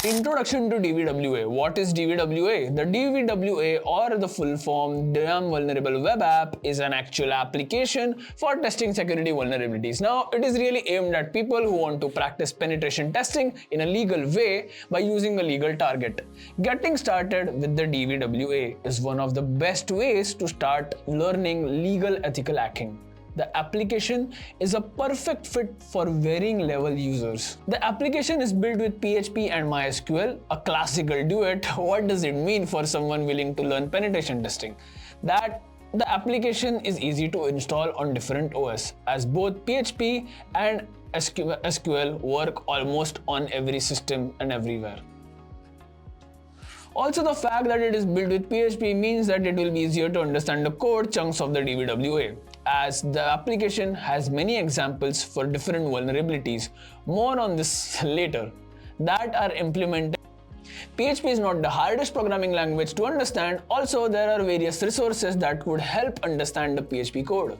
Introduction to DVWA. What is DVWA? The DVWA, or the full form Damn Vulnerable Web App, is an actual application for testing security vulnerabilities. Now, it is really aimed at people who want to practice penetration testing in a legal way by using a legal target. Getting started with the DVWA is one of the best ways to start learning legal ethical hacking. The application is a perfect fit for varying level users. The application is built with PHP and MySQL, a classical duet. What does it mean for someone willing to learn penetration testing? That the application is easy to install on different OS, as both PHP and SQL work almost on every system and everywhere. Also, the fact that it is built with PHP means that it will be easier to understand the code chunks of the DVWA, as the application has many examples for different vulnerabilities, more on this later, that are implemented. PHP is not the hardest programming language to understand. Also, there are various resources that could help understand the PHP code.